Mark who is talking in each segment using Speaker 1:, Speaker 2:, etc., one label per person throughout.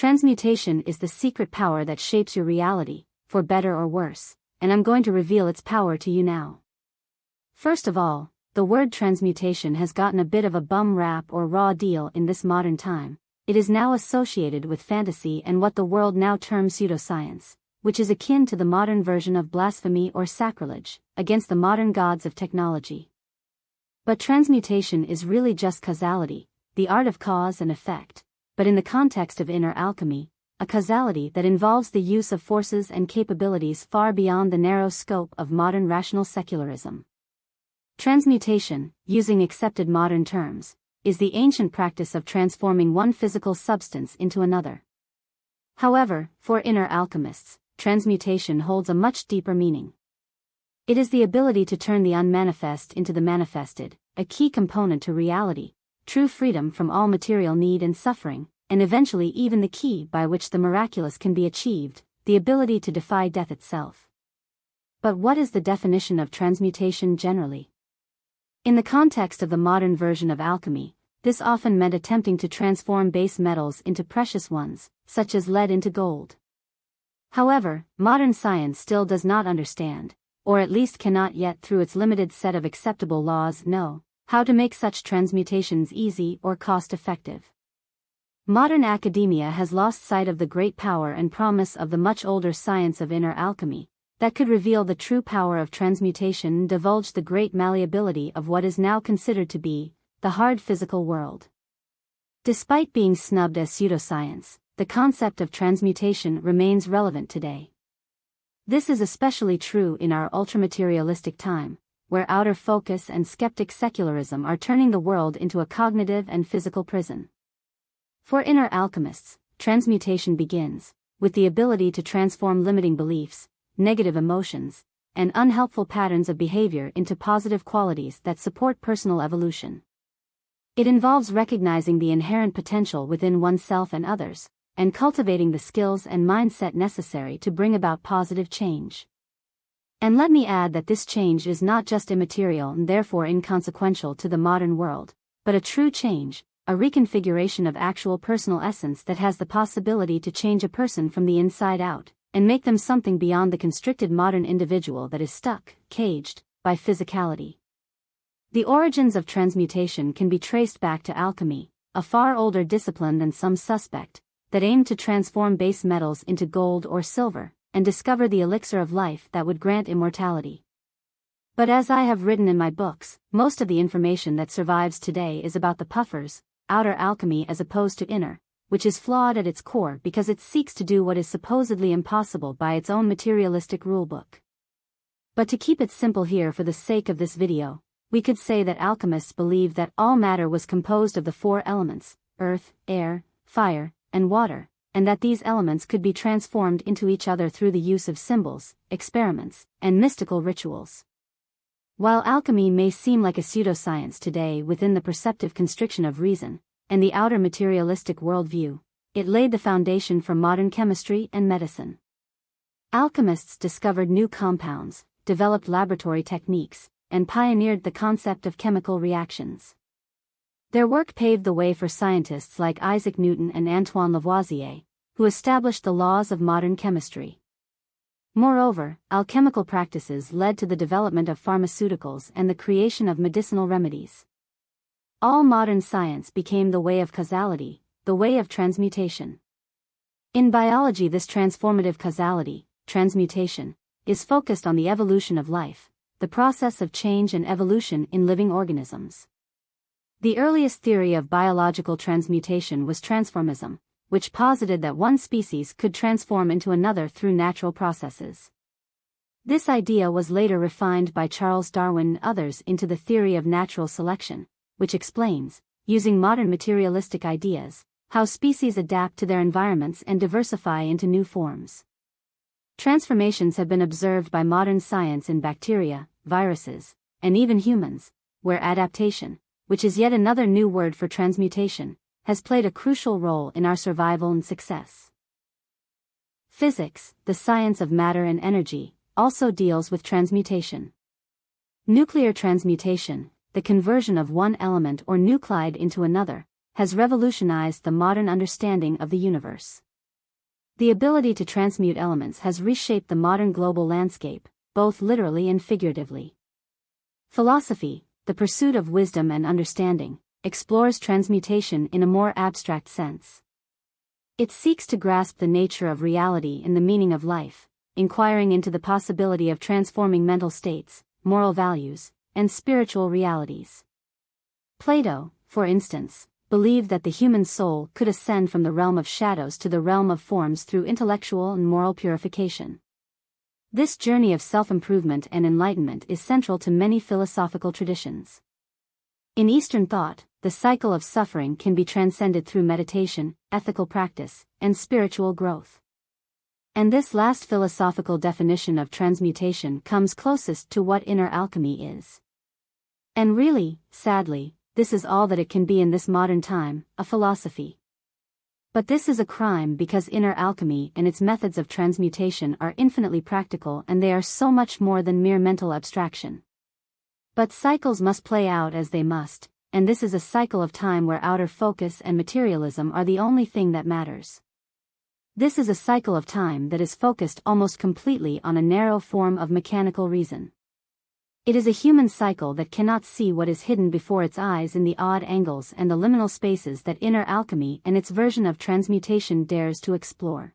Speaker 1: Transmutation is the secret power that shapes your reality, for better or worse, and I'm going to reveal its power to you now. First of all, the word transmutation has gotten a bit of a bum rap or raw deal in this modern time. It is now associated with fantasy and what the world now terms pseudoscience, which is akin to the modern version of blasphemy or sacrilege against the modern gods of technology. But transmutation is really just causality, the art of cause and effect, but in the context of inner alchemy, a causality that involves the use of forces and capabilities far beyond the narrow scope of modern rational secularism. Transmutation, using accepted modern terms, is the ancient practice of transforming one physical substance into another. However, for inner alchemists, transmutation holds a much deeper meaning. It is the ability to turn the unmanifest into the manifested, a key component to reality, true freedom from all material need and suffering, and eventually even the key by which the miraculous can be achieved, the ability to defy death itself. But what is the definition of transmutation generally? In the context of the modern version of alchemy, this often meant attempting to transform base metals into precious ones, such as lead into gold. However, modern science still does not understand, or at least cannot yet through its limited set of acceptable laws know, how to make such transmutations easy or cost-effective. Modern academia has lost sight of the great power and promise of the much older science of inner alchemy, that could reveal the true power of transmutation and divulge the great malleability of what is now considered to be the hard physical world. Despite being snubbed as pseudoscience, the concept of transmutation remains relevant today. This is especially true in our ultramaterialistic time, where outer focus and skeptic secularism are turning the world into a cognitive and physical prison. For inner alchemists, transmutation begins with the ability to transform limiting beliefs, negative emotions, and unhelpful patterns of behavior into positive qualities that support personal evolution. It involves recognizing the inherent potential within oneself and others, and cultivating the skills and mindset necessary to bring about positive change. And let me add that this change is not just immaterial and therefore inconsequential to the modern world, but a true change, a reconfiguration of actual personal essence that has the possibility to change a person from the inside out, and make them something beyond the constricted modern individual that is stuck, caged, by physicality. The origins of transmutation can be traced back to alchemy, a far older discipline than some suspect, that aimed to transform base metals into gold or silver, and discover the elixir of life that would grant immortality. But as I have written in my books, most of the information that survives today is about the puffers, outer alchemy as opposed to inner, which is flawed at its core because it seeks to do what is supposedly impossible by its own materialistic rulebook. But to keep it simple here for the sake of this video, we could say that alchemists believed that all matter was composed of the four elements, earth, air, fire, and water, and that these elements could be transformed into each other through the use of symbols, experiments, and mystical rituals. While alchemy may seem like a pseudoscience today within the perceptive constriction of reason, and the outer materialistic worldview, it laid the foundation for modern chemistry and medicine. Alchemists discovered new compounds, developed laboratory techniques, and pioneered the concept of chemical reactions. Their work paved the way for scientists like Isaac Newton and Antoine Lavoisier, who established the laws of modern chemistry. Moreover, alchemical practices led to the development of pharmaceuticals and the creation of medicinal remedies. All modern science became the way of causality, the way of transmutation. In biology, this transformative causality, transmutation, is focused on the evolution of life, the process of change and evolution in living organisms. The earliest theory of biological transmutation was transformism, which posited that one species could transform into another through natural processes. This idea was later refined by Charles Darwin and others into the theory of natural selection, which explains, using modern materialistic ideas, how species adapt to their environments and diversify into new forms. Transformations have been observed by modern science in bacteria, viruses, and even humans, where adaptation, which is yet another new word for transmutation, has played a crucial role in our survival and success. Physics, the science of matter and energy, also deals with transmutation. Nuclear transmutation, the conversion of one element or nuclide into another, has revolutionized the modern understanding of the universe. The ability to transmute elements has reshaped the modern global landscape, both literally and figuratively. Philosophy, the pursuit of wisdom and understanding, explores transmutation in a more abstract sense. It seeks to grasp the nature of reality and the meaning of life, inquiring into the possibility of transforming mental states, moral values, and spiritual realities. Plato, for instance, believed that the human soul could ascend from the realm of shadows to the realm of forms through intellectual and moral purification. This journey of self-improvement and enlightenment is central to many philosophical traditions. In Eastern thought, the cycle of suffering can be transcended through meditation, ethical practice, and spiritual growth. And this last philosophical definition of transmutation comes closest to what inner alchemy is. And really, sadly, this is all that it can be in this modern time, a philosophy. But this is a crime because inner alchemy and its methods of transmutation are infinitely practical and they are so much more than mere mental abstraction. But cycles must play out as they must, and this is a cycle of time where outer focus and materialism are the only thing that matters. This is a cycle of time that is focused almost completely on a narrow form of mechanical reason. It is a human cycle that cannot see what is hidden before its eyes in the odd angles and the liminal spaces that inner alchemy and its version of transmutation dares to explore.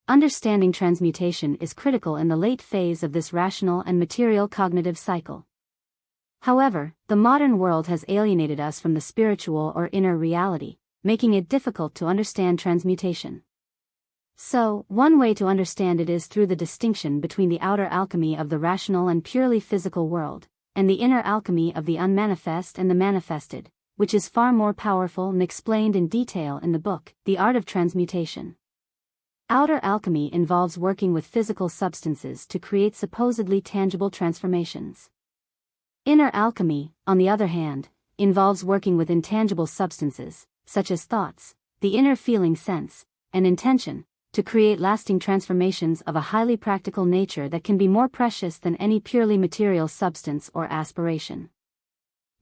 Speaker 1: Understanding transmutation is critical in the late phase of this rational and material cognitive cycle. However, the modern world has alienated us from the spiritual or inner reality, making it difficult to understand transmutation. So, one way to understand it is through the distinction between the outer alchemy of the rational and purely physical world, and the inner alchemy of the unmanifest and the manifested, which is far more powerful and explained in detail in the book, The Art of Transmutation. Outer alchemy involves working with physical substances to create supposedly tangible transformations. Inner alchemy, on the other hand, involves working with intangible substances, such as thoughts, the inner feeling sense, and intention, to create lasting transformations of a highly practical nature that can be more precious than any purely material substance or aspiration.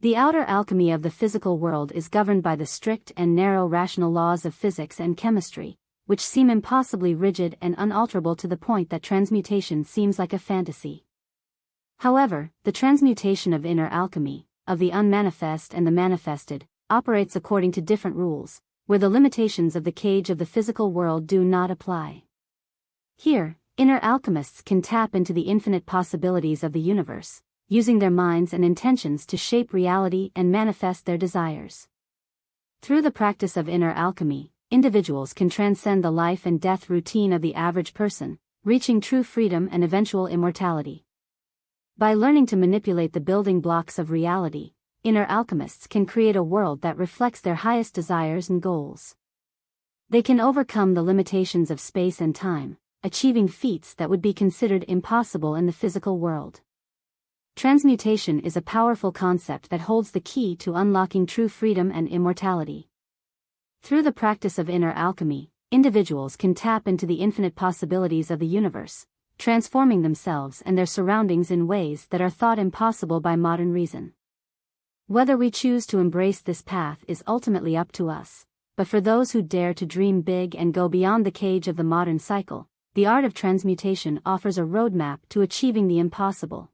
Speaker 1: The outer alchemy of the physical world is governed by the strict and narrow rational laws of physics and chemistry, which seem impossibly rigid and unalterable to the point that transmutation seems like a fantasy. However, the transmutation of inner alchemy, of the unmanifest and the manifested, operates according to different rules, where the limitations of the cage of the physical world do not apply. Here, inner alchemists can tap into the infinite possibilities of the universe, using their minds and intentions to shape reality and manifest their desires. Through the practice of inner alchemy, individuals can transcend the life and death routine of the average person, reaching true freedom and eventual immortality. By learning to manipulate the building blocks of reality, inner alchemists can create a world that reflects their highest desires and goals. They can overcome the limitations of space and time, achieving feats that would be considered impossible in the physical world. Transmutation is a powerful concept that holds the key to unlocking true freedom and immortality. Through the practice of inner alchemy, individuals can tap into the infinite possibilities of the universe, transforming themselves and their surroundings in ways that are thought impossible by modern reason. Whether we choose to embrace this path is ultimately up to us, but for those who dare to dream big and go beyond the cage of the modern cycle, the art of transmutation offers a roadmap to achieving the impossible.